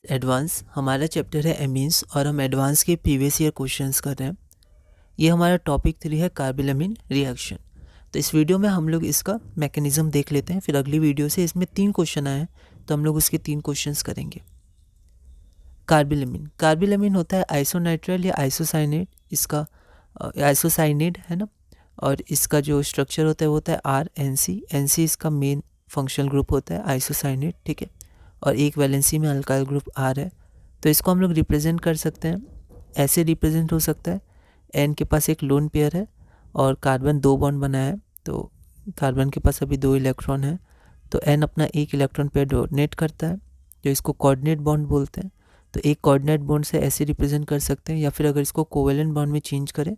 Advance हमारा chapter है amines और हम एडवांस के प्रीवियस ईयर क्वेश्चंस कर रहे हैं। ये हमारा टॉपिक 3 है कार्बामेलीन रिएक्शन। तो इस वीडियो में हम लोग इसका मैकेनिज्म देख लेते हैं, फिर अगली वीडियो से इसमें 3 क्वेश्चन आए हैं तो हम लोग उसके 3 क्वेश्चंस करेंगे। कार्बामेलीन होता है आइसोनाइट्राइल या आइसोसाइनेट, इसका आइसोसाइनेट है ना, और इसका जो स्ट्रक्चर होता है वो होता है RNC इसका मेन फंक्शनल ग्रुप होता है आइसोसाइनेट, ठीक है, और एक वैलेंसी में अल्काइल ग्रुप R है। तो इसको हम लोग रिप्रेजेंट कर सकते हैं, ऐसे रिप्रेजेंट हो सकता है, N के पास एक लोन पेयर है और कार्बन 2 बॉन्ड बनाया है, तो कार्बन के पास अभी 2 इलेक्ट्रॉन है, तो N अपना एक इलेक्ट्रॉन पेयर डोनेट करता है, जो इसको कोऑर्डिनेट बॉन्ड बोलते हैं। तो एक कोऑर्डिनेट बॉन्ड से ऐसे रिप्रेजेंट कर सकते हैं, या फिर अगर इसको कोवेलेंट बॉन्ड में चेंज करें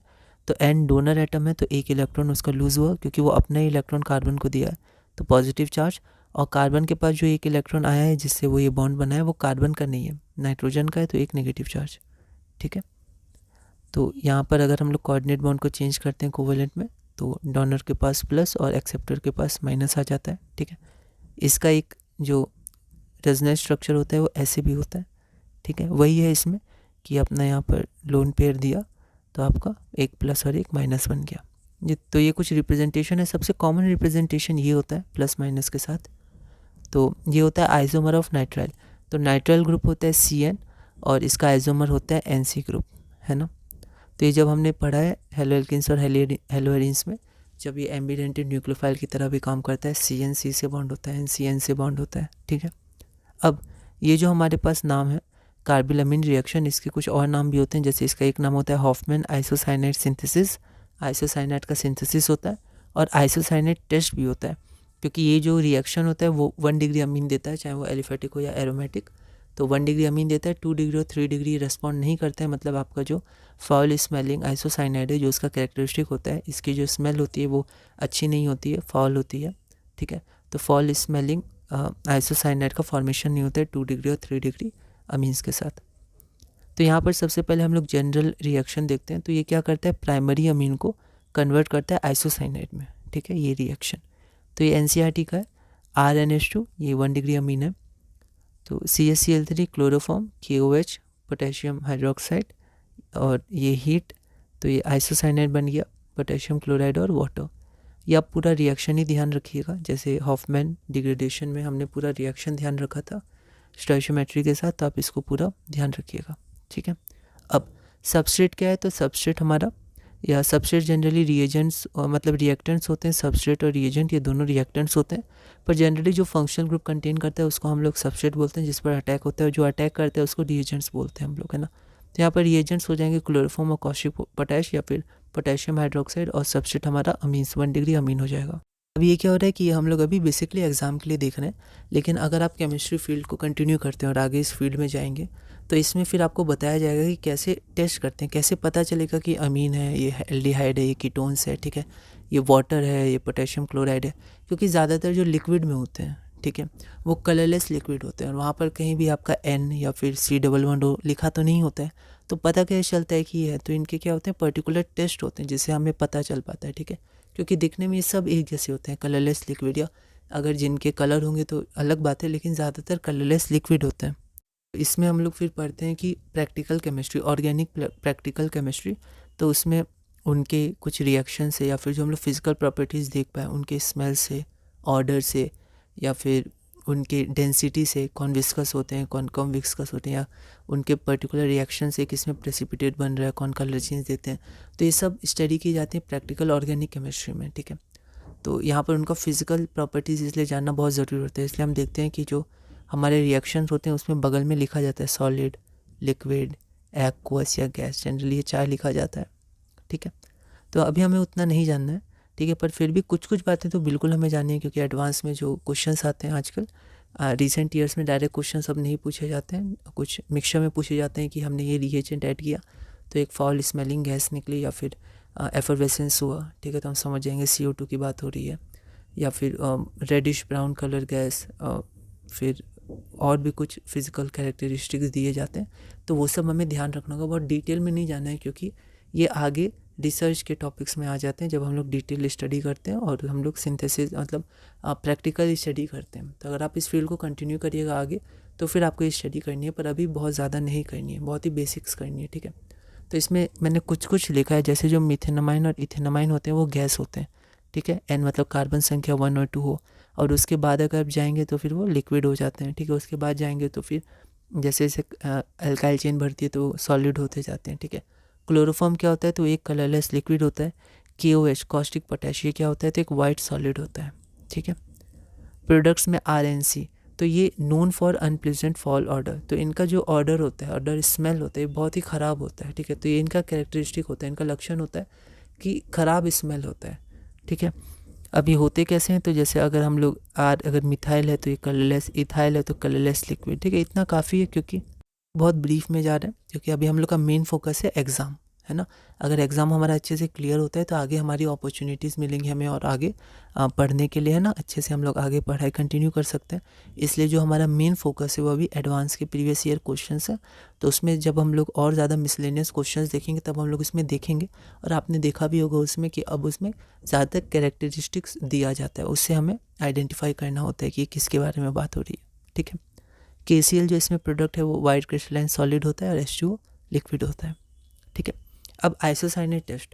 तो N डोनर एटम है, तो एक इलेक्ट्रॉन उसका लूज़ हुआ क्योंकि वो अपना ही इलेक्ट्रॉन कार्बन को दिया है, तो पॉजिटिव चार्ज। और कार्बन के पास जो एक इलेक्ट्रॉन आया है जिससे वो ये बॉन्ड बना है वो कार्बन का नहीं है, नाइट्रोजन का है, तो एक नेगेटिव चार्ज, ठीक है। तो यहाँ पर अगर हम लोग कोऑर्डिनेट बॉन्ड को चेंज करते हैं कोवेलेंट में, तो डोनर के पास प्लस और एक्सेप्टर के पास माइनस आ जाता है, ठीक है। इसका एक जो रेजोनेंस स्ट्रक्चर होता है वो ऐसे भी होता है, ठीक है। वही है इसमें कि अपना यहाँ पर लोन पेयर दिया तो आपका एक प्लस और एक माइनस बन गया। तो ये कुछ रिप्रेजेंटेशन है, सबसे कॉमन रिप्रेजेंटेशन ये होता है प्लस माइनस के साथ। तो ये होता है आइसोमर ऑफ नाइट्राइल, तो नाइट्राइल ग्रुप होता है CN और इसका आइसोमर होता है NC ग्रुप, है ना। तो ये जब हमने पढ़ा है हेलोएल्किन्स और हेलोएरिन्स में, जब ये एम्बिडेंटेड न्यूक्लियोफाइल की तरह भी काम करता है, CN-C से बॉन्ड होता है, NCN से बॉन्ड होता है, ठीक है। अब ये जो हमारे पास नाम है कार्बामेलीन रिएक्शन, इसके कुछ और नाम भी होते हैं, जैसे इसका एक नाम होता है हॉफमैन आइसोसाइनेट सिंथेसिस, आइसोसाइनेट का सिंथेसिस होता है, और आइसोसाइनेट टेस्ट भी होता है, क्योंकि ये जो रिएक्शन होता है वो 1 डिग्री अमीन देता है, चाहे वो एलिफेटिक हो या एरोमेटिक। तो 1 डिग्री अमीन देता है, 2 डिग्री और 3 डिग्री रेस्पॉन्ड नहीं करते हैं, मतलब आपका जो फाउल स्मेलिंग आइसोसाइनाइड है, जो उसका कैरेक्टरिस्टिक होता है, इसकी जो स्मेल होती है वो अच्छी नहीं होती है, फाउल होती है, ठीक है। तो फाउल स्मेलिंग आइसोसाइनाइड का फॉर्मेशन नहीं होता है 2 डिग्री और 3 डिग्री अमीन्स के साथ। तो यहाँ पर सबसे पहले हम लोग जनरल रिएक्शन देखते हैं। तो ये क्या करता है, प्राइमरी अमीन को कन्वर्ट करता है आइसोसाइनाइड में, ठीक है, ये रिएक्शन। तो ये NCERT का है। RNH2 ये 1 डिग्री अमीन है, तो CaCl3 chloroform, KOH potassium hydroxide, और ये हीट, तो ये आइसोसाइनाइड बन गया, पोटेशियम क्लोराइड और वाटर। ये आप पूरा रिएक्शन ही ध्यान रखिएगा, जैसे हॉफमैन डिग्रेडेशन में हमने पूरा रिएक्शन ध्यान रखा था स्टोइचियोमेट्री के साथ, तो आप इसको पूरा ध्यान रखिएगा, ठीक है। अब सबस्ट्रेट क्या है, तो सबस्ट्रेट हमारा, या सबस्ट्रेट जनरली रिएजेंट्स मतलब रिएक्टेंट्स होते हैं, सबस्ट्रेट और रिएजेंट ये दोनों रिएक्टेंट्स होते हैं, पर जनरली जो फंक्शनल ग्रुप कंटेन करता है उसको हम लोग सबस्ट्रेट बोलते हैं, जिस पर अटैक होता है, जो अटैक करता है उसको रिएजेंट्स बोलते हैं हम लोग, है ना। तो यहाँ पर रिएजेंट्स हो जाएंगे क्लोरोफॉर्म और कॉशिक पोटैश, या फिर पोटेशियम हाइड्रोक्साइड, और सबस्ट्रेट हमारा अमीन्स 1 डिग्री अमीन हो जाएगा। अब ये क्या हो रहा है कि हम लोग अभी बेसिकली एग्जाम के लिए देख रहे हैं, लेकिन अगर आप केमिस्ट्री फील्ड को कंटिन्यू करते हैं और आगे इस फील्ड में जाएंगे तो इसमें फिर आपको बताया जाएगा कि कैसे टेस्ट करते हैं, कैसे पता चलेगा कि अमीन है, ये एल्डिहाइड है, ये कीटोन्स है, ठीक है, ये वाटर है, ये पोटेशियम क्लोराइड है, क्योंकि ज़्यादातर जो लिक्विड में होते हैं, ठीक है, वो कलरलेस लिक्विड होते हैं, और वहाँ पर कहीं भी आपका N या फिर C11 लिखा तो नहीं होता है, तो पता कैसे चलता है कि ये है। तो इनके क्या होते हैं, पर्टिकुलर टेस्ट होते हैं जिससे हमें पता चल पाता है, ठीक है, क्योंकि दिखने में ये सब एक जैसे होते हैं, कलरलेस लिक्विड, या अगर जिनके कलर होंगे तो अलग बात है, लेकिन ज़्यादातर कलरलेस लिक्विड होते हैं। इसमें हम लोग फिर पढ़ते हैं कि practical chemistry, organic practical chemistry, तो उसमें उनके कुछ रिएक्शन से, या फिर जो हम लोग फिजिकल प्रॉपर्टीज़ देख पाए उनके स्मेल से, ऑर्डर से, या फिर उनके डेंसिटी से, कौन विस्कस होते हैं, कौन कम विस्कस होते हैं, या उनके पर्टिकुलर रिएक्शन से किसमें प्रेसिपिटेट बन रहा है, कौन कलर चेंज देते हैं, तो ये सब स्टडी की जाती है प्रैक्टिकल ऑर्गेनिक केमिस्ट्री में, ठीक है। तो यहाँ पर उनका फिजिकल प्रॉपर्टीज़ इसलिए जानना बहुत ज़रूरी होता है, इसलिए हम देखते हैं कि जो हमारे रिएक्शंस होते हैं उसमें बगल में लिखा जाता है सॉलिड, लिक्विड, एक्वस या गैस, जनरली ये 4 लिखा जाता है, ठीक है। तो अभी हमें उतना नहीं जानना है, ठीक है, पर फिर भी कुछ कुछ बातें तो बिल्कुल हमें जाननी है, क्योंकि एडवांस में जो क्वेश्चंस आते हैं आजकल, रिसेंट ईयर्स में डायरेक्ट क्वेश्चन अब नहीं पूछे जाते हैं, कुछ मिक्सचर में पूछे जाते हैं कि हमने ये रिएजेंट ऐड किया तो एक फाउल स्मेलिंग गैस निकली, या फिर एफरवेसेंस हुआ, ठीक है, तो हम समझ जाएंगे CO2 की बात हो रही है, या फिर रेडिश ब्राउन कलर गैस, फिर और भी कुछ फिज़िकल कैरेक्टरिस्टिक्स दिए जाते हैं, तो वो सब हमें ध्यान रखना होगा, बहुत डिटेल में नहीं जाना है, क्योंकि ये आगे रिसर्च के टॉपिक्स में आ जाते हैं जब हम लोग डिटेल स्टडी करते हैं और हम लोग सिंथेसिस मतलब प्रैक्टिकल स्टडी करते हैं। तो अगर आप इस फील्ड को कंटिन्यू करिएगा आगे, तो फिर आपको ये स्टडी करनी है, पर अभी बहुत ज़्यादा नहीं करनी है, बहुत ही बेसिक्स करनी है, ठीक है। तो इसमें मैंने कुछ लिखा है, जैसे जो मिथेनामाइन और इथेनामाइन होते हैं वो गैस होते हैं, ठीक है। एन मतलब कार्बन संख्या 1 और 2 हो, और उसके बाद अगर आप जाएंगे तो फिर वो लिक्विड हो जाते हैं, ठीक है। उसके बाद जाएंगे तो फिर जैसे जैसे अल्काइल चेन बढ़ती है तो सॉलिड होते जाते हैं, ठीक है। क्लोरोफॉर्म क्या होता है, तो एक कलरलेस लिक्विड होता है। KOH कॉस्टिक पोटेशियम क्या होता है, तो एक वाइट सॉलिड होता है, ठीक है। प्रोडक्ट्स में RNC, तो ये known for unpleasant fall order, तो इनका जो ऑर्डर होता है, ऑर्डर स्मेल होता है, बहुत ही ख़राब होता है, ठीक है। तो ये इनका कैरेक्टरिस्टिक होता है, इनका लक्षण होता है कि ख़राब स्मेल होता है, ठीक है। अब ये होते कैसे हैं, तो जैसे अगर हम लोग अगर मिथाइल है तो ये कलरलेस, इथाइल है तो कलरलेस लिक्विड, ठीक है। इतना काफ़ी है, क्योंकि बहुत ब्रीफ में जा रहे हैं, क्योंकि अभी हम लोग का मेन फोकस है एग्ज़ाम, है ना। अगर एग्ज़ाम हमारा अच्छे से क्लियर होता है तो आगे हमारी अपॉर्चुनिटीज़ मिलेंगी हमें, और आगे पढ़ने के लिए, है ना, अच्छे से हम लोग आगे पढ़ाई कंटिन्यू कर सकते हैं। इसलिए जो हमारा मेन फोकस है वो अभी एडवांस के प्रीवियस ईयर क्वेश्चंस है। तो उसमें जब हम लोग और ज़्यादा मिसलेनियस क्वेश्चंस देखेंगे तब हम लोग इसमें देखेंगे, और आपने देखा भी होगा उसमें कि अब उसमें ज़्यादातर कैरेक्टरिस्टिक्स दिया जाता है, उससे हमें आइडेंटिफाई करना होता है कि किसके बारे में बात हो रही है, ठीक है। KCl जो इसमें प्रोडक्ट है वो वाइट क्रिस्टलाइन सॉलिड होता है, और H2O लिक्विड होता है, ठीक है। अब आइसोसाइनेट टेस्ट,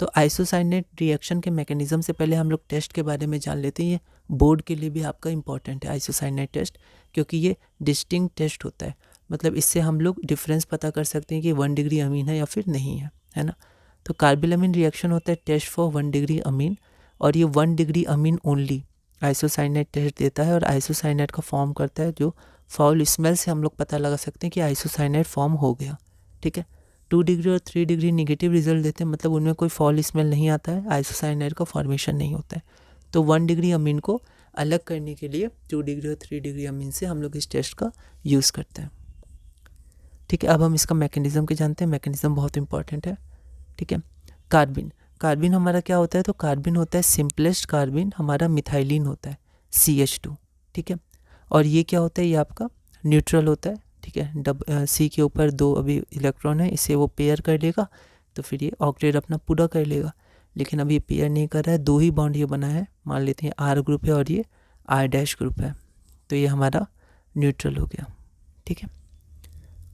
तो आइसोसाइनेट रिएक्शन के मैकेनिज्म से पहले हम लोग टेस्ट के बारे में जान लेते हैं। ये बोर्ड के लिए भी आपका इंपॉर्टेंट है आइसोसाइनेट टेस्ट, क्योंकि ये डिस्टिंक्ट टेस्ट होता है, मतलब इससे हम लोग डिफरेंस पता कर सकते हैं कि 1 डिग्री अमीन है या फिर नहीं है ना। तो कार्बिलामिन रिएक्शन होता है टेस्ट फॉर 1 डिग्री अमीन, और ये 1 degree amine only isocyanate test देता है, और आइसोसाइनेट का फॉर्म करता है, जो फाउल स्मेल से हम लोग पता लगा सकते हैं कि आइसोसाइनेट फॉर्म हो गया, ठीक है। 2 डिग्री और 3 डिग्री निगेटिव रिजल्ट देते हैं, मतलब उनमें कोई फॉल स्मेल नहीं आता है, आइसोसाइनेट का फॉर्मेशन नहीं होता है। तो 1 डिग्री अमीन को अलग करने के लिए 2 डिग्री और 3 डिग्री अमीन से हम लोग इस टेस्ट का यूज़ करते हैं, ठीक है। अब हम इसका मैकेनिज्म के जानते हैं, मैकेनिज्म बहुत इंपॉर्टेंट है, ठीक है। कार्बिन हमारा क्या होता है, तो कार्बिन होता है सिंपलेस्ट कार्बिन, हमारा मिथाइलिन होता है CH2, ठीक है। और ये क्या होता है, ये आपका न्यूट्रल होता है, ठीक है। C के ऊपर 2 अभी इलेक्ट्रॉन है, इसे वो पेयर कर लेगा तो फिर ये ऑक्टेट अपना पूरा कर लेगा, लेकिन अभी ये पेयर नहीं कर रहा है, 2 ही बॉन्ड ये बना है, मान लेते हैं R ग्रुप है और ये R- ग्रुप है, तो ये हमारा न्यूट्रल हो गया, ठीक है।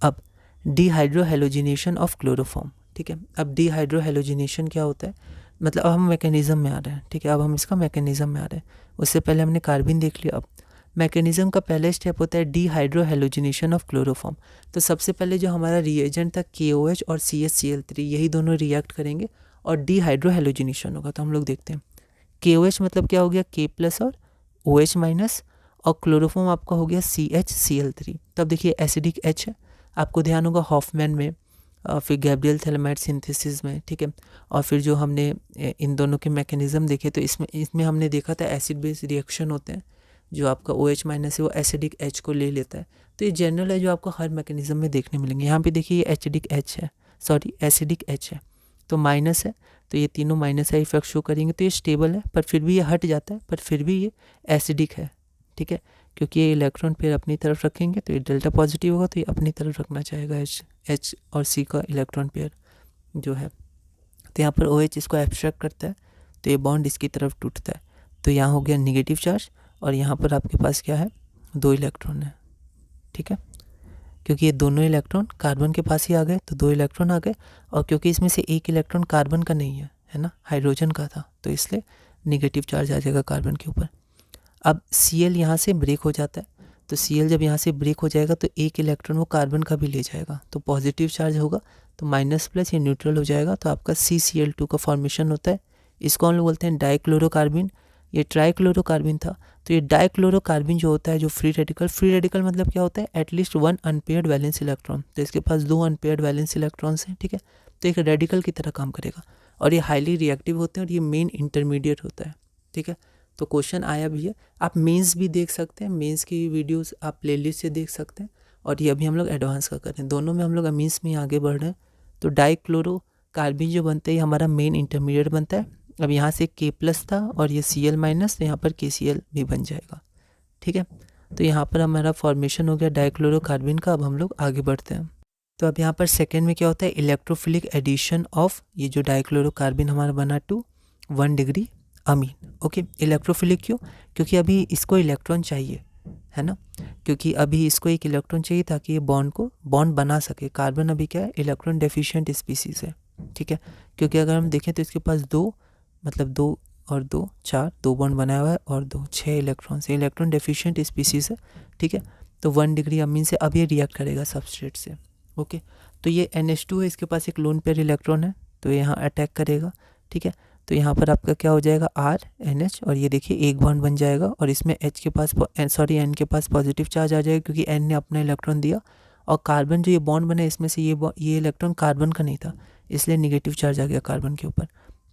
अब डिहाइड्रोहेलोजिनेशन ऑफ क्लोरोफॉर्म, ठीक है। अब डिहाइड्रोहेलोजिनेशन क्या होता है, मतलब अब हम मैकेनिज्म में आ रहे हैं, ठीक है। अब हम इसका मैकेनिज्म में आ रहे हैं, उससे पहले हमने कार्बिन देख लिया। अब मैकेनिज्म का पहला स्टेप होता है डिहाइड्रोहेलोजिनेशन ऑफ क्लोरोफॉर्म। तो सबसे पहले जो हमारा रिएजेंट था KOH और CH-Cl3, यही दोनों रिएक्ट करेंगे और डिहाइड्रोहेलोजिनेशन होगा। तो हम लोग देखते हैं, KOH मतलब क्या हो गया, K+ और OH-, और क्लोरोफॉर्म आपका हो गया CH-Cl3। तब देखिए एसिडिक H है, आपको ध्यान होगा हॉफमैन में, फिर गैब्रियल थैलेमाइड सिंथेसिस में, ठीक है। और फिर जो हमने इन दोनों के मैकेनिज्म देखे, तो इसमें हमने देखा था एसिड बेस रिएक्शन होते हैं, जो आपका OH- है वो एसिडिक H को ले लेता है। तो ये जनरल है जो आपको हर मैकेनिज्म में देखने मिलेंगे। यहाँ पे देखिए ये एसिडिक H है, तो माइनस है, तो ये तीनों माइनस है, इफेक्ट शो करेंगे, तो ये स्टेबल है, पर फिर भी ये हट जाता है, पर फिर भी ये एसिडिक है, ठीक है। क्योंकि ये इलेक्ट्रॉन पेयर अपनी तरफ रखेंगे तो ये डेल्टा पॉजिटिव होगा, तो ये अपनी तरफ रखना चाहेगा H और C का इलेक्ट्रॉन पेयर जो है। तो यहाँ पर OH इसको एब्स्ट्रैक्ट करता है, तो ये बॉन्ड इसकी तरफ टूटता है, तो यहाँ हो गया निगेटिव चार्ज, और यहाँ पर आपके पास क्या है, 2 इलेक्ट्रॉन है, ठीक है। क्योंकि ये दोनों इलेक्ट्रॉन कार्बन के पास ही आ गए तो 2 इलेक्ट्रॉन आ गए, और क्योंकि इसमें से एक इलेक्ट्रॉन कार्बन का नहीं है ना, हाइड्रोजन का था, तो इसलिए निगेटिव चार्ज आ जाएगा कार्बन के ऊपर। अब Cl यहाँ से ब्रेक हो जाता है, तो Cl जब यहाँ से ब्रेक हो जाएगा तो एक इलेक्ट्रॉन वो कार्बन का भी ले जाएगा, तो पॉजिटिव चार्ज होगा, तो माइनस प्लस ये न्यूट्रल हो जाएगा, तो आपका CCl2 का फॉर्मेशन होता है। इसको हम लोग बोलते हैं डाइक्लोरोकार्बिन। ये ट्राइक्लोरोकार्बिन था, तो ये डाइक्लोरोकार्बिन जो होता है, जो फ्री रेडिकल मतलब क्या होता है, एटलीस्ट 1 अनपेयर्ड वैलेंस इलेक्ट्रॉन, तो इसके पास 2 अनपेयर्ड वैलेंस इलेक्ट्रॉन्स हैं, ठीक है। तो एक रेडिकल की तरह काम करेगा, और ये हाईली रिएक्टिव होते हैं, और ये मेन इंटरमीडिएट होता है, ठीक है। तो क्वेश्चन आया भी है, आप मेंस भी देख सकते हैं, मेंस की वीडियोस आप प्लेलिस्ट से देख सकते हैं, और ये अभी हम लोग एडवांस का कर रहे हैं, दोनों में हम लोग मीन्स में आगे बढ़ रहे हैं। तो डाइक्लोरोकार्बिन जो बनते हैं, हमारा मेन इंटरमीडिएट बनता है। अब यहाँ से K+ था और ये Cl-, तो यहाँ पर KCl भी बन जाएगा, ठीक है। तो यहाँ पर हमारा फॉर्मेशन हो गया डाइक्लोरोकार्बिन का। अब हम लोग आगे बढ़ते हैं, तो अब यहाँ पर सेकेंड में क्या होता है, इलेक्ट्रोफिलिक एडिशन ऑफ ये जो डाइक्लोरोकार्बिन हमारा बना to 1 degree amine, okay. Electrophilic क्यों, क्योंकि अभी इसको इलेक्ट्रॉन चाहिए, है ना। क्योंकि अभी इसको एक इलेक्ट्रॉन चाहिए ताकि ये बॉन्ड बना सके। कार्बन अभी क्या है, इलेक्ट्रॉन डेफिशिएंट स्पीसीज है, ठीक है। क्योंकि अगर हम देखें तो इसके पास 2 मतलब 2 और 2 4 2 बॉन्ड बनाया हुआ है और 2 6 इलेक्ट्रॉन से, इलेक्ट्रॉन डेफिशिएंट स्पीसीज है, ठीक है। तो 1 डिग्री अमीन से अब ये रिएक्ट करेगा सबस्ट्रेट से, ओके। तो ये NH2 है, इसके पास एक लोन पेयर इलेक्ट्रॉन है, तो यहाँ अटैक करेगा, ठीक है। तो यहाँ पर आपका क्या हो जाएगा, RNH, और ये देखिए एक बॉन्ड बन जाएगा और इसमें N के पास पॉजिटिव चार्ज आ जाएगा क्योंकि N ने अपना इलेक्ट्रॉन दिया, और कार्बन जो ये बॉन्ड बना इसमें से ये इलेक्ट्रॉन कार्बन का नहीं था, इसलिए निगेटिव चार्ज आ गया कार्बन के ऊपर,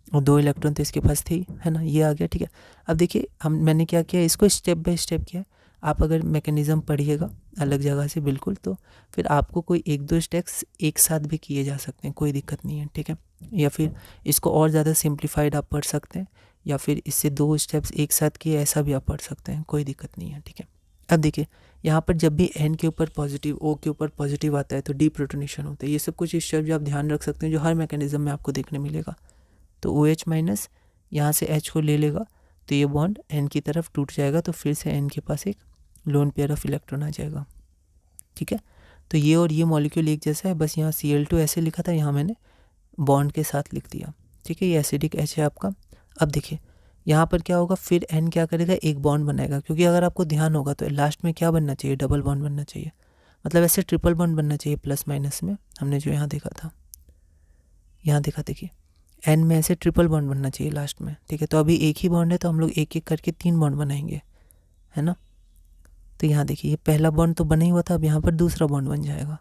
और 2 इलेक्ट्रॉन तो इसके पास थे ही, है ना, ये आ गया, ठीक है। अब देखिए मैंने क्या किया, इसको स्टेप बाय स्टेप किया। आप अगर मैकेनिज़्म पढ़िएगा अलग जगह से बिल्कुल, तो फिर आपको कोई 1-2 स्टेप्स एक साथ भी किए जा सकते हैं, कोई दिक्कत नहीं है, ठीक है। या फिर इसको और ज़्यादा सिंप्लीफाइड आप पढ़ सकते हैं, या फिर इससे 2 स्टेप्स एक साथ किए ऐसा भी आप पढ़ सकते हैं, कोई दिक्कत नहीं है, ठीक है। अब देखिए यहाँ पर जब भी N के ऊपर पॉजिटिव, O के ऊपर पॉजिटिव आता है तो डीप्रोटोनेशन होता है। ये सब कुछ स्टेप जो आप ध्यान रख सकते हैं जो हर मैकेनिज्म में आपको देखने मिलेगा। तो OH माइनस यहाँ से H को ले लेगा तो ये बॉन्ड N की तरफ टूट जाएगा, तो फिर से N के पास एक लोन पेयर ऑफ इलेक्ट्रॉन आ जाएगा, ठीक है। तो ये और ये मॉलिक्यूल एक जैसा है, बस यहाँ Cl2 ऐसे लिखा था, यहाँ मैंने बॉन्ड के साथ लिख दिया, ठीक है। ये एसिडिक H है आपका। अब देखिए यहाँ पर क्या होगा, फिर N क्या करेगा, एक बॉन्ड बनाएगा, क्योंकि अगर आपको ध्यान होगा तो लास्ट में क्या बनना चाहिए, डबल बॉन्ड बनना चाहिए, मतलब ऐसे ट्रिपल बॉन्ड बनना चाहिए प्लस माइनस में, हमने जो यहाँ देखा था, यहाँ देखा, देखिए N में ऐसे ट्रिपल बॉन्ड बनना चाहिए लास्ट में, ठीक है। तो अभी एक ही बॉन्ड है तो हम लोग एक एक करके 3 बॉन्ड बनाएंगे, है ना। तो यहाँ देखिए ये पहला बॉन्ड तो बना ही हुआ था, अब यहाँ पर दूसरा बॉन्ड बन जाएगा।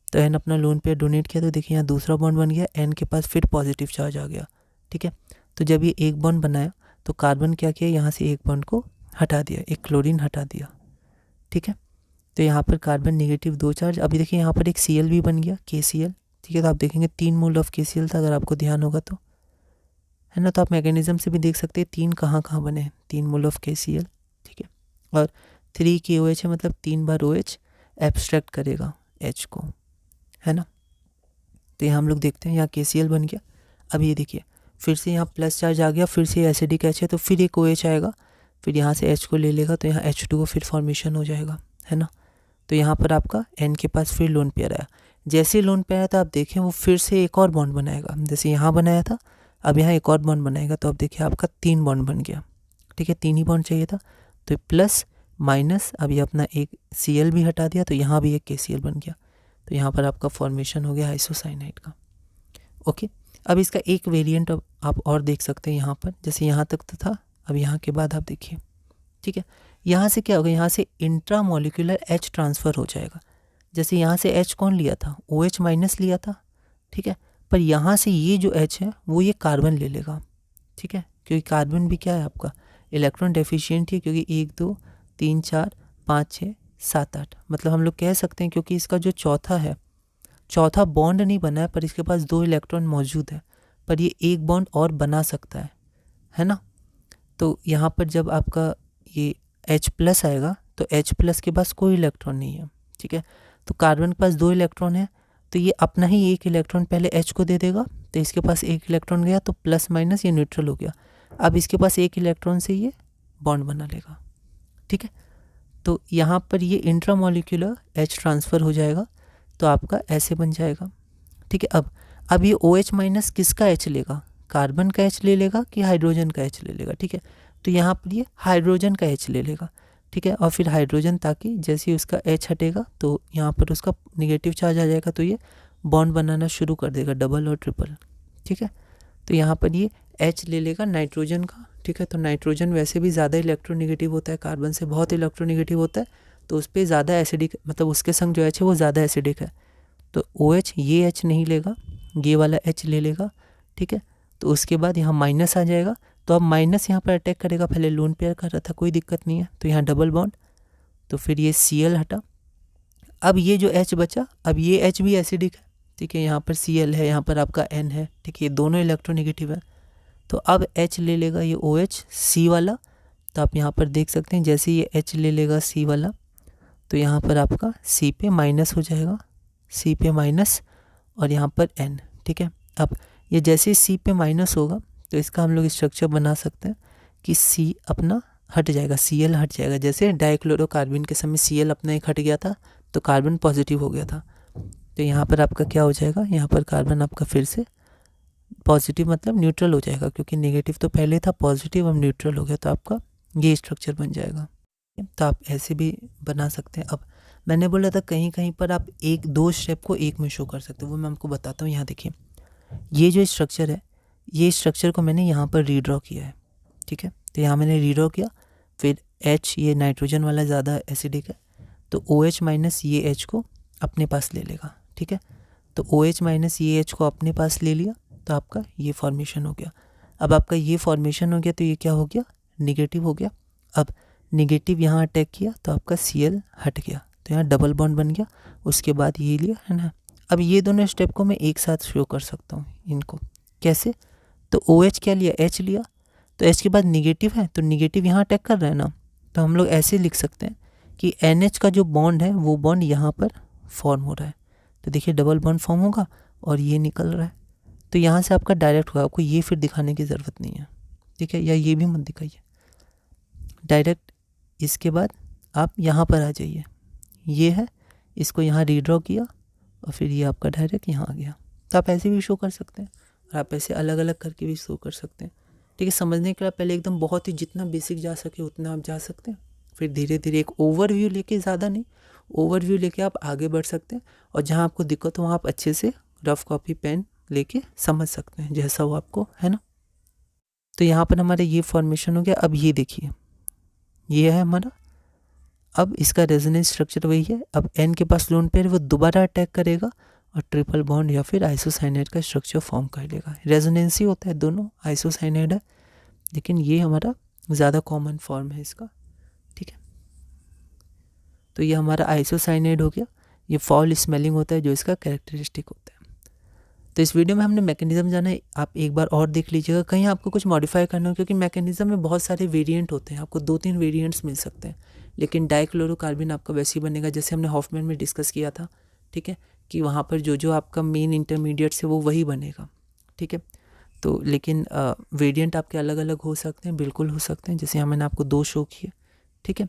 तो N अपना लोन पेयर डोनेट किया तो देखिए यहाँ दूसरा बॉन्ड बन गया, N के पास फिर पॉजिटिव चार्ज आ गया, ठीक है। तो जब ये एक बॉन्ड बनाया तो कार्बन क्या किया, यहाँ से एक बॉन्ड को हटा दिया, एक क्लोरीन हटा दिया, ठीक है। तो यहाँ पर कार्बन नेगेटिव 2 चार्ज, अभी देखिए यहाँ पर एक Cl भी बन गया, KCl, ठीक है। तो आप देखेंगे 3 मोल ऑफ KCl था, अगर आपको ध्यान होगा तो, है ना। तो आप मैकेनिज्म से भी देख सकते हैं 3 कहाँ कहाँ बने हैं, 3 मोल ऑफ KCl, ठीक है। और 3 KOH है, मतलब 3 बार OH एब्स्ट्रैक्ट करेगा H को, है ना। तो यहाँ हम लोग देखते हैं यहाँ KCl बन गया। अब ये देखिए फिर से यहाँ प्लस चार्ज आ गया, फिर से एसिडिक H है तो फिर एक OH आएगा, फिर यहाँ से H को ले लेगा तो यहाँ H2O फिर फॉर्मेशन हो जाएगा, है ना। तो यहाँ पर आपका N के पास फिर लोन पेयर आया, जैसे लोन पेयर आया था आप देखें वो फिर से एक और बॉन्ड बनाएगा, जैसे यहाँ बनाया था अब यहाँ एक और बॉन्ड बनाएगा, तो अब देखिए आपका 3 बॉन्ड बन गया, ठीक है। 3 ही बॉन्ड चाहिए था, तो प्लस माइनस, अभी अपना एक Cl भी हटा दिया तो यहाँ भी एक KCl बन गया, तो यहाँ पर आपका फॉर्मेशन हो गया आइसोसाइनाइड का, ओके। अब इसका एक वेरिएंट अब आप और देख सकते हैं यहाँ पर, जैसे यहाँ तक तो था, अब यहाँ के बाद आप देखिए, ठीक है। यहाँ से क्या होगा, यहाँ से इंट्रामोलिकुलर H ट्रांसफ़र हो जाएगा। जैसे यहाँ से H कौन लिया था, OH माइनस लिया था, ठीक है। पर यहाँ से ये जो H है वो ये कार्बन ले लेगा, ठीक है, क्योंकि कार्बन भी क्या है आपका इलेक्ट्रॉन डेफिशिएंट है, क्योंकि 1 2 3 4 5 6 7 8, मतलब हम लोग कह सकते हैं क्योंकि इसका जो चौथा बॉन्ड नहीं बना है पर इसके पास 2 इलेक्ट्रॉन मौजूद है, पर ये एक बॉन्ड और बना सकता है ना। तो यहाँ पर जब आपका ये H प्लस आएगा तो H प्लस के पास कोई इलेक्ट्रॉन नहीं है, ठीक है। तो कार्बन के पास 2 इलेक्ट्रॉन है, तो ये अपना ही एक इलेक्ट्रॉन पहले H को दे देगा, तो इसके पास एक इलेक्ट्रॉन गया तो प्लस माइनस ये न्यूट्रल हो गया। अब इसके पास एक इलेक्ट्रॉन से ये बॉन्ड बना लेगा, ठीक है। तो यहाँ पर ये इंट्रामोलिकुलर H ट्रांसफ़र हो जाएगा, तो आपका ऐसे बन जाएगा, ठीक है। अब ये OH माइनस किसका H लेगा, कार्बन का H ले लेगा कि हाइड्रोजन का H ले लेगा, ठीक है। तो यहाँ पर ये हाइड्रोजन का H ले लेगा, ठीक है। और फिर हाइड्रोजन, ताकि जैसे ही उसका H हटेगा तो यहाँ पर उसका निगेटिव चार्ज आ जाएगा, तो ये बॉन्ड बनाना शुरू कर देगा, डबल और ट्रिपल, ठीक है। तो यहाँ पर ये H ले लेगा नाइट्रोजन का, ठीक है। तो नाइट्रोजन वैसे भी ज़्यादा इलेक्ट्रोनेगेटिव होता है, कार्बन से बहुत इलेक्ट्रोनेगेटिव होता है, तो उस पर ज़्यादा एसिडिक, मतलब उसके संग जो H है वो ज़्यादा एसिडिक है, तो OH ये H नहीं लेगा, ये वाला H ले लेगा, ठीक है। तो उसके बाद यहाँ माइनस आ जाएगा, तो अब माइनस यहाँ पर अटैक करेगा, पहले लोन पेयर कर रहा था कोई दिक्कत नहीं है, तो यहाँ डबल बॉन्ड, तो फिर ये Cl हटा। अब ये जो H बचा, अब ये H भी एसिडिक है, ठीक है। यहाँ पर Cl है, यहाँ पर आपका N है, ठीक है, ये दोनों इलेक्ट्रोनेगेटिव है, तो अब H ले लेगा ये OH C वाला, तो आप यहाँ पर देख सकते हैं जैसे ये H ले लेगा C वाला, तो यहाँ पर आपका C पे माइनस हो जाएगा, C पे माइनस, और यहाँ पर N, ठीक है। अब ये जैसे C पे माइनस होगा तो इसका हम लोग स्ट्रक्चर बना सकते हैं कि C अपना हट जाएगा, Cl हट जाएगा। जैसे डाइक्लोरोकार्बन के समय Cl अपना एक हट गया था तो कार्बन पॉजिटिव हो गया था। तो यहाँ पर आपका क्या हो जाएगा, यहाँ पर कार्बन आपका फिर से पॉजिटिव मतलब न्यूट्रल हो जाएगा, क्योंकि नेगेटिव तो पहले था, पॉजिटिव अब न्यूट्रल हो गया, तो आपका ये स्ट्रक्चर बन जाएगा। तो आप ऐसे भी बना सकते हैं। अब मैंने बोला था कहीं कहीं पर आप एक दो स्टेप को एक में शो कर सकते हो, वो मैं आपको बताता हूँ। यहाँ देखिए, ये जो स्ट्रक्चर है, ये स्ट्रक्चर को मैंने यहाँ पर रीड्रॉ किया है, ठीक है। तो यहाँ मैंने रीड्रॉ किया, फिर H ये नाइट्रोजन वाला ज़्यादा एसिडिक है, तो OH माइनस ये H को अपने पास ले लेगा, ठीक है। तो OH माइनस ये H को अपने पास ले लिया, तो आपका ये फॉर्मेशन हो गया। अब आपका ये फॉर्मेशन हो गया, तो ये क्या हो गया, निगेटिव हो गया। अब निगेटिव यहाँ अटैक किया तो आपका Cl हट गया, तो यहाँ डबल बॉन्ड बन गया। उसके बाद ये लिया, है ना। अब ये दोनों स्टेप को मैं एक साथ शो कर सकता हूँ इनको, कैसे, तो OH क्या लिया, H लिया, तो H के बाद निगेटिव है, तो निगेटिव यहाँ अटैक कर रहा है ना, तो हम लोग ऐसे लिख सकते हैं कि NH का जो बॉन्ड है वो बॉन्ड यहाँ पर फॉर्म हो रहा है। तो देखिए डबल बॉन्ड फॉर्म होगा और ये निकल रहा है, तो यहाँ से आपका डायरेक्ट होगा, आपको ये फिर दिखाने की ज़रूरत नहीं है, ठीक है, या ये भी मत दिखाइए, डायरेक्ट। इसके बाद आप यहाँ पर आ जाइए, ये है, इसको यहाँ रीड्रॉ किया और फिर ये आपका डायरेक्ट यहाँ आ गया। तो आप ऐसे भी शो कर सकते हैं और आप ऐसे अलग अलग करके भी शो कर सकते हैं, ठीक है। समझने के लिए पहले एकदम बहुत ही जितना बेसिक जा सके उतना आप जा सकते हैं, फिर धीरे धीरे एक ओवरव्यू लेके, ज़्यादा नहीं, ओवरव्यू लेके आप आगे बढ़ सकते हैं। और जहाँ आपको दिक्कत हो वहाँ आप अच्छे से रफ कॉपी पेन लेके समझ सकते हैं, जैसा वो आपको, है ना। तो यहाँ पर हमारा ये फॉर्मेशन हो गया। अब ये देखिए, ये है हमारा, अब इसका रेजोनेंस स्ट्रक्चर वही है। अब N के पास लोन पेयर, वो दोबारा अटैक करेगा और ट्रिपल बॉन्ड या फिर आइसोसाइनाइड का स्ट्रक्चर फॉर्म कर लेगा। रेजोनेंस ही होता है, दोनों आइसोसाइनाइड है, लेकिन ये हमारा ज़्यादा कॉमन फॉर्म है इसका, ठीक है। तो ये हमारा आइसोसाइनाइड हो गया। ये फॉल स्मेलिंग होता है जो इसका कैरेक्टरिस्टिक होता है। तो इस वीडियो में हमने मैकेनिज्म जाना है, आप एक बार और देख लीजिएगा, कहीं आपको कुछ मॉडिफाई करना हो, क्योंकि मैकेनिज्म में बहुत सारे वेरिएंट होते हैं, आपको 2-3 वेरिएंट्स मिल सकते हैं, लेकिन डाइक्लोरोकार्बन आपका वैसे ही बनेगा जैसे हमने हॉफमैन में डिस्कस किया था, ठीक है, कि वहाँ पर जो जो आपका मेन इंटरमीडिएट्स है वो वही बनेगा, ठीक है। तो लेकिन वेरिएंट आपके अलग अलग हो सकते हैं, बिल्कुल हो सकते हैं, जैसे यहाँ मैंने आपको 2 शो किए, ठीक है।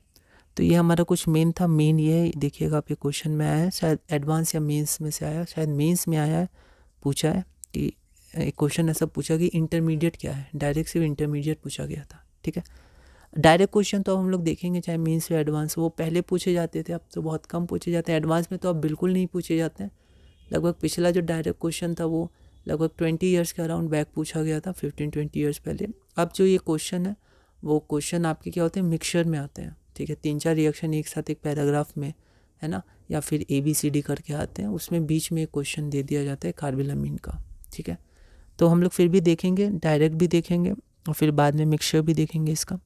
तो ये हमारा कुछ मेन था। मेन ये है, देखिएगा आप, ये क्वेश्चन में आया है, शायद एडवांस या मेंस में से आया, शायद मेंस में आया है, पूछा है कि एक क्वेश्चन ऐसा पूछा कि इंटरमीडिएट क्या है, डायरेक्ट सिर्फ इंटरमीडिएट पूछा गया था, ठीक है। डायरेक्ट क्वेश्चन तो हम लोग देखेंगे, चाहे मेंस या एडवांस, वो पहले पूछे जाते थे, अब तो बहुत कम पूछे जाते हैं। एडवांस में तो अब बिल्कुल नहीं पूछे जाते हैं। लगभग पिछला जो डायरेक्ट क्वेश्चन था वो लगभग 20 ईयर्स के अराउंड बैक पूछा गया था, 15-20 ईयर्स पहले। अब जो ये क्वेश्चन है वो क्वेश्चन आपके क्या होते हैं, मिक्सचर में आते हैं, ठीक है। 3-4 रिएक्शन एक साथ एक पैराग्राफ में, है ना, या फिर ABCD करके आते हैं, उसमें बीच में एक क्वेश्चन दे दिया जाता है कार्बोलामीन का, ठीक है। तो हम लोग फिर भी देखेंगे, डायरेक्ट भी देखेंगे और फिर बाद में मिक्सचर भी देखेंगे इसका।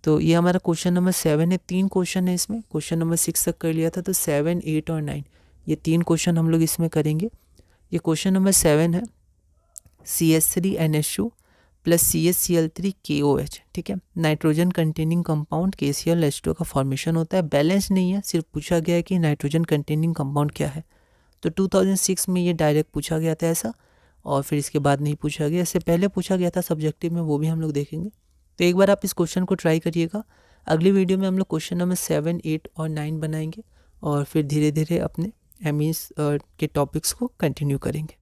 तो ये हमारा क्वेश्चन नंबर 7 है। 3 क्वेश्चन है इसमें, क्वेश्चन नंबर 6 तक कर लिया था, तो 7, 8 और 9 ये 3 क्वेश्चन हम लोग इसमें करेंगे। ये क्वेश्चन नंबर 7 है, CH3NH2 प्लस CH Cl3KOH, ठीक है। नाइट्रोजन कंटेनिंग कंपाउंड KClH2 का फॉर्मेशन होता है। बैलेंस नहीं है, सिर्फ पूछा गया है कि नाइट्रोजन कंटेनिंग कंपाउंड क्या है। तो 2006 में ये डायरेक्ट पूछा गया था ऐसा, और फिर इसके बाद नहीं पूछा गया। इससे पहले पूछा गया था सब्जेक्टिव में, वो भी हम लोग देखेंगे। तो एक बार आप इस क्वेश्चन को ट्राई करिएगा। अगली वीडियो में हम लोग क्वेश्चन नंबर 7, 8 और 9 बनाएंगे और फिर धीरे धीरे अपने एमीन्स के टॉपिक्स को कंटिन्यू करेंगे।